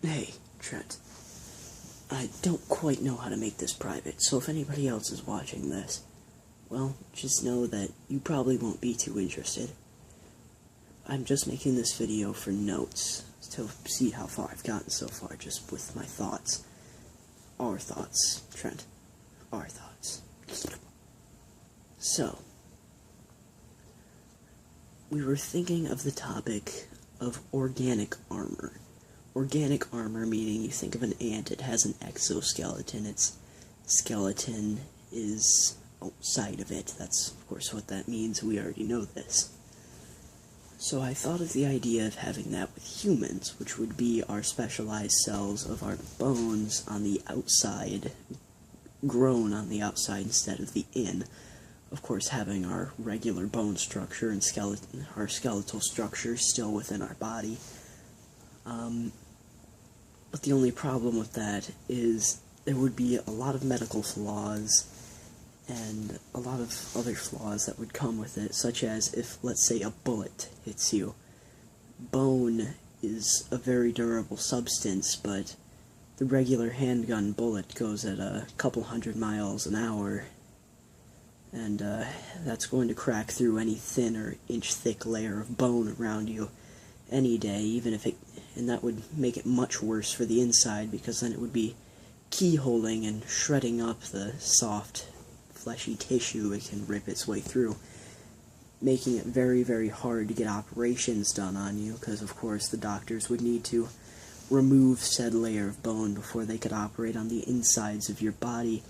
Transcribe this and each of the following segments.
Hey, Trent. I don't quite know how to make this private, so if anybody else is watching this, well, just know that you probably won't be too interested. I'm just making this video for notes, to see how far I've gotten so far, just with my thoughts. Our thoughts, Trent. Our thoughts. So, we were thinking of the topic of organic armor. Organic armor meaning you think of an ant, it has an exoskeleton, its skeleton is outside of it. That's, of course, what that means. We already know this. So I thought of the idea of having that with humans, which would be our specialized cells of our bones on the outside, grown on the outside instead of the in. Of course, having our regular bone structure and our skeletal structure still within our body. But the only problem with that is there would be a lot of medical flaws and a lot of other flaws that would come with it, such as if, let's say, a bullet hits you. Bone is a very durable substance, but the regular handgun bullet goes at a couple 100 miles an hour, and that's going to crack through any thin or inch-thick layer of bone around you any day, even if and that would make it much worse for the inside, because then it would be keyholing and shredding up the soft, fleshy tissue it can rip its way through, making it very, very hard to get operations done on you, because of course the doctors would need to remove said layer of bone before they could operate on the insides of your body,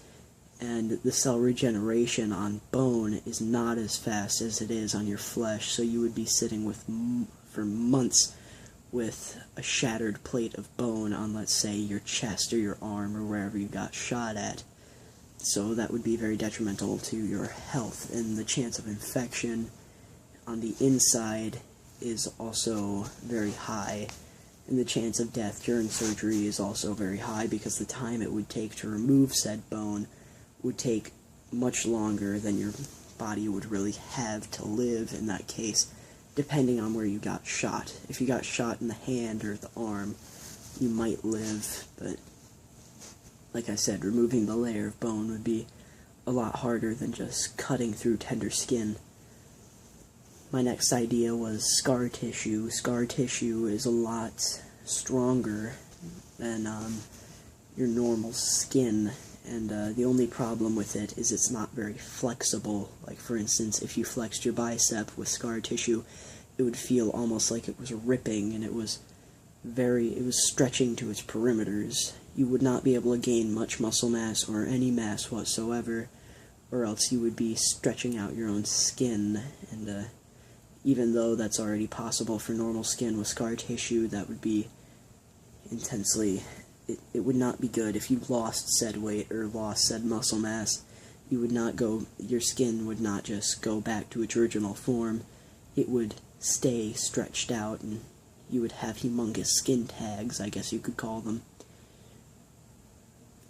and the cell regeneration on bone is not as fast as it is on your flesh, so you would be sitting for months with a shattered plate of bone on, let's say, your chest or your arm or wherever you got shot at. So that would be very detrimental to your health, and the chance of infection on the inside is also very high, and the chance of death during surgery is also very high, because the time it would take to remove said bone would take much longer than your body would really have to live in that case, depending on where you got shot. If you got shot in the hand or the arm, you might live, but like I said, removing the layer of bone would be a lot harder than just cutting through tender skin. My next idea was scar tissue. Scar tissue is a lot stronger than your normal skin, and the only problem with it is it's not very flexible. Like, for instance, if you flexed your bicep with scar tissue, it would feel almost like it was ripping, and it was stretching to its perimeters. You would not be able to gain much muscle mass or any mass whatsoever, or else you would be stretching out your own skin, and even though that's already possible for normal skin, with scar tissue, that would be intensely... It would not be good. If you lost said weight or lost said muscle mass, your skin would not just go back to its original form. It would stay stretched out, and you would have humongous skin tags, I guess you could call them.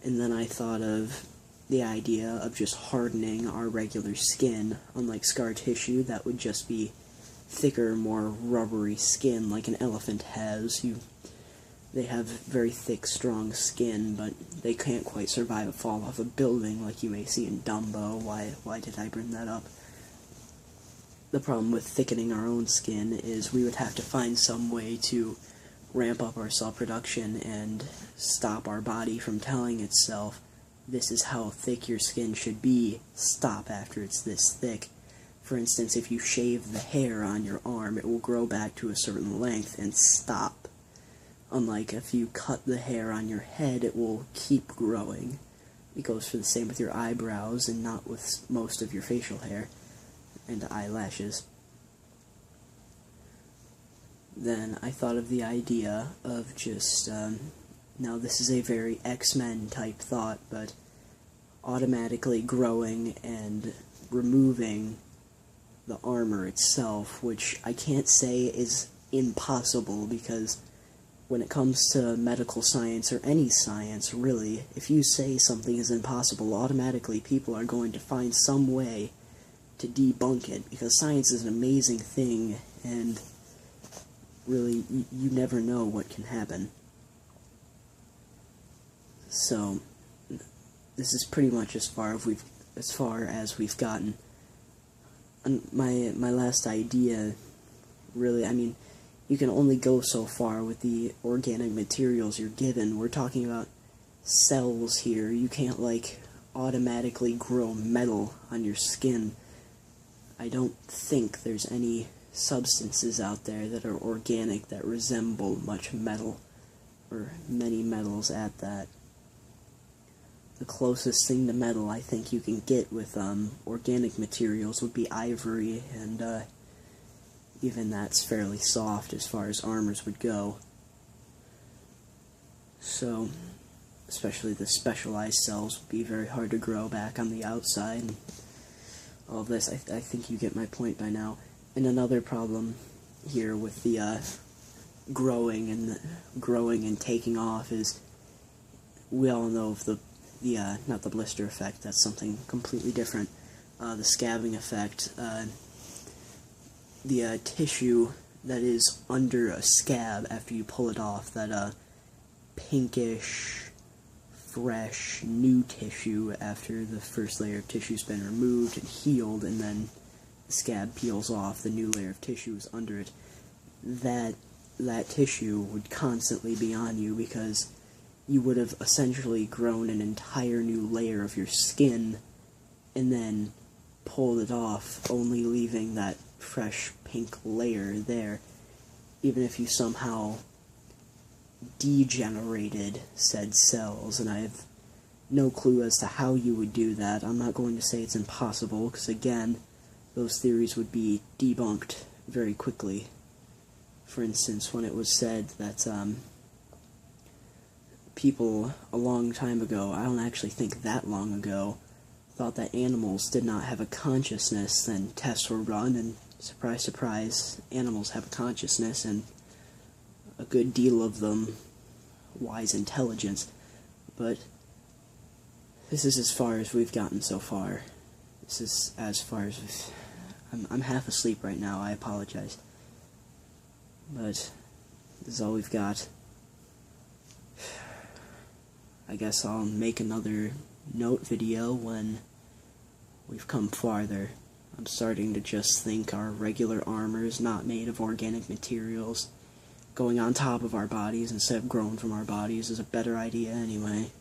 And then I thought of the idea of just hardening our regular skin. Unlike scar tissue, that would just be thicker, more rubbery skin like an elephant has. They have very thick, strong skin, but they can't quite survive a fall off a building like you may see in Dumbo. Why did I bring that up? The problem with thickening our own skin is we would have to find some way to ramp up our cell production and stop our body from telling itself, this is how thick your skin should be, stop after it's this thick. For instance, if you shave the hair on your arm, it will grow back to a certain length and stop. Unlike if you cut the hair on your head, it will keep growing. It goes for the same with your eyebrows, and not with most of your facial hair and eyelashes. Then I thought of the idea of just, now this is a very X-Men type thought, but automatically growing and removing the armor itself, which I can't say is impossible, because when it comes to medical science, or any science really, if you say something is impossible, automatically people are going to find some way to debunk it, because science is an amazing thing, and really, you never know what can happen. So this is pretty much as far as we've gotten. And my last idea, really, I mean, you can only go so far with the organic materials you're given. We're talking about cells here. You can't, like, automatically grow metal on your skin. I don't think there's any substances out there that are organic that resemble much metal, or many metals at that. The closest thing to metal I think you can get with organic materials would be ivory, and even that's fairly soft as far as armors would go. So, especially the specialized cells would be very hard to grow back on the outside. And all of this, I think you get my point by now. And another problem here with the growing and taking off is, we all know of the not the blister effect, that's something completely different. The scabbing effect, the tissue that is under a scab after you pull it off, that pinkish, fresh, new tissue after the first layer of tissue's been removed and healed, and then the scab peels off, the new layer of tissue is under it. That tissue would constantly be on you, because you would have essentially grown an entire new layer of your skin and then pulled it off, only leaving that fresh pink layer there. Even if you somehow degenerated said cells, and I have no clue as to how you would do that. I'm not going to say it's impossible, because again, those theories would be debunked very quickly. For instance, when it was said that people a long time ago, I don't actually think that long ago, thought that animals did not have a consciousness, then tests were run, and surprise, surprise, animals have a consciousness, and a good deal of them wise intelligence. But this is as far as we've gotten so far. This is as far as I'm half asleep right now, I apologize. But this is all we've got. I guess I'll make another note video when we've come farther. I'm starting to just think our regular armor is not made of organic materials. Going on top of our bodies instead of growing from our bodies is a better idea anyway.